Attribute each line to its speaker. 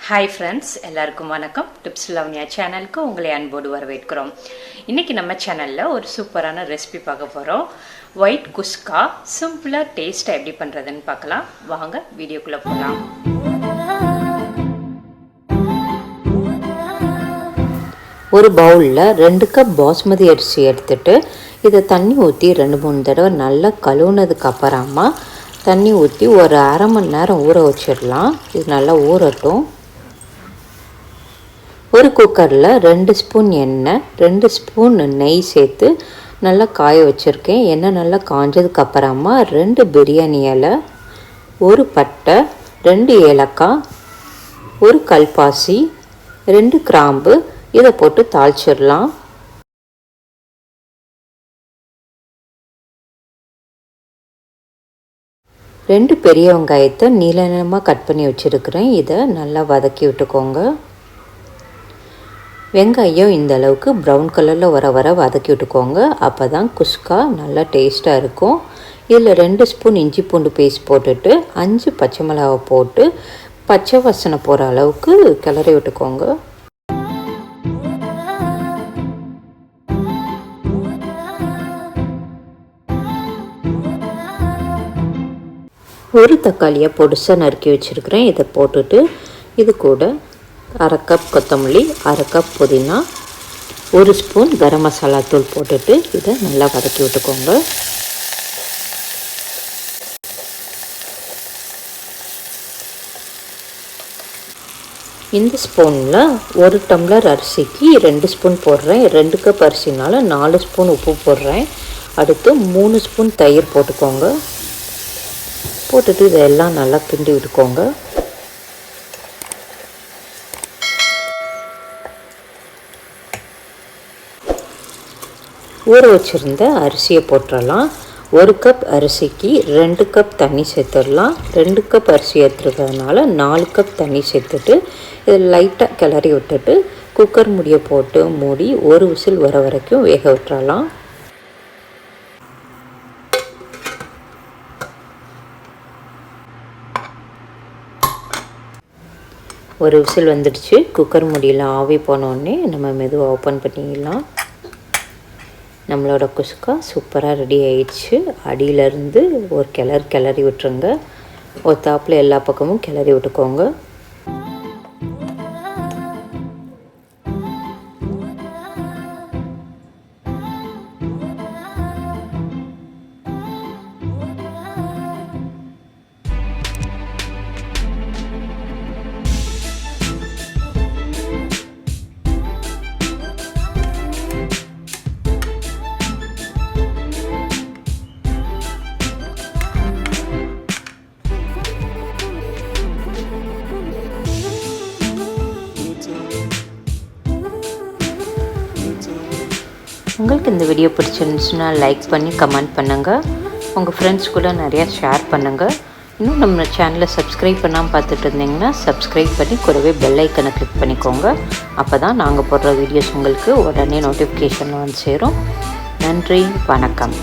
Speaker 1: Hi friends, எல்லாருக்கும் வணக்கம். Tips லவ்னியா சேனலுக்கு உங்களை அன்போடு வரவேற்கிறோம். இன்றைக்கி நம்ம சேனலில் ஒரு சூப்பரான ரெசிபி பார்க்க போகிறோம். ஒயிட் குஸ்கா சிம்பிளாக டேஸ்ட்டாக எப்படி பண்ணுறதுன்னு பார்க்கலாம். வாங்க வீடியோக்குள்ளே போகலாம்.
Speaker 2: ஒரு பவுலில் 2 கப் பாஸ்மதி அரிசி எடுத்துகிட்டு இதை தண்ணி ஊற்றி 2-3 தடவை நல்லா கழுவுனதுக்கு அப்புறமா தண்ணி ஊற்றி ஒரு அரை மணி நேரம் ஊற வச்சிடலாம். இது நல்லா ஊறட்டும். ஒரு குக்கரில் 2 ஸ்பூன் எண்ணெய், 2 ஸ்பூன் நெய் சேர்த்து நல்லா காய வச்சுருக்கேன். எண்ணெய் நல்லா காஞ்சதுக்கு அப்புறமா 2 பிரியாணி இலை, ஒரு பட்டை, 2 ஏலக்காய், ஒரு கல்பாசி, 2 கிராம்பு இதை போட்டு தாளிச்சிடலாம். ரெண்டு பெரிய வெங்காயத்தை நீளமாக கட் பண்ணி வச்சுருக்கிறேன். இதை நல்லா வதக்கி விட்டுக்கோங்க. வெங்காயம் இந்த அளவுக்கு ப்ரௌன் கலரில் வர வதக்கி விட்டுக்கோங்க. அப்போ தான் குஸ்கா நல்லா டேஸ்ட்டாக இருக்கும். இதில் 2 ஸ்பூன் இஞ்சி பூண்டு பேஸ்ட் போட்டுட்டு 5 பச்சை மிளகாவை போட்டு பச்சை வாசனை போகிற அளவுக்கு கிளறி விட்டுக்கோங்க. ஒரு தக்காளியை பொடிசாக நறுக்கி வச்சுருக்கிறேன். இதை போட்டுட்டு இது கூட அரை கப் கொத்தமல்லி, அரை கப் புதினா, 1 ஸ்பூன் கரம் மசாலா தூள் போட்டுட்டு இதை நல்லா வதக்கி விட்டுக்கோங்க. இந்த ஸ்பூனில் 1 டம்ளர் அரிசிக்கு 2 ஸ்பூன் போடுறேன். 2 கப் அரிசினால 4 ஸ்பூன் உப்பு போடுறேன். அடுத்து 3 ஸ்பூன் தயிர் போட்டுக்கோங்க. போட்டுட்டு இதெல்லாம் நல்லா கிண்டி விட்டுக்கோங்க. ஊற வச்சுருந்த அரிசியை போட்டுடலாம். 1 கப் அரிசிக்கு 2 கப் தண்ணி சேர்த்துடலாம். 2 கப் அரிசி எடுத்துருக்கிறதுனால 4 கப் தண்ணி சேர்த்துட்டு இதை லைட்டாக கிளறி விட்டுட்டு குக்கர் மூடியை போட்டு மூடி 1 விசில் வர வரைக்கும் வேக விட்டுறலாம். ஒரு விசில் வந்துடுச்சு. குக்கர் மூடியில் ஆவி போனோடனே நம்ம மெதுவாக ஓப்பன் பண்ணிடலாம். நம்மளோட குஸ்கா சூப்பராக ரெடி ஆயிடுச்சு. அடியிலேருந்து ஒரு கிளறி விட்டுருங்க. ஒரு தாப்பில் எல்லா பக்கமும் கிளறி விட்டுக்கோங்க. உங்களுக்கு இந்த வீடியோ பிடிச்சிருந்துச்சுன்னா லைக் பண்ணி கமெண்ட் பண்ணுங்கள். உங்கள் ஃப்ரெண்ட்ஸ் கூட நிறையா ஷேர் பண்ணுங்கள். இன்னும் நம்ம சேனலை சப்ஸ்கிரைப் பண்ணாமல் பார்த்துட்டு இருந்தீங்கன்னா சப்ஸ்கிரைப் பண்ணி கூடவே பெல் ஐக்கனை கிளிக் பண்ணிக்கோங்க. அப்போ தான் நாங்கள் போடுற வீடியோஸ் உங்களுக்கு உடனே நோட்டிஃபிகேஷன் வந்து சேரும். நன்றி, வணக்கம்.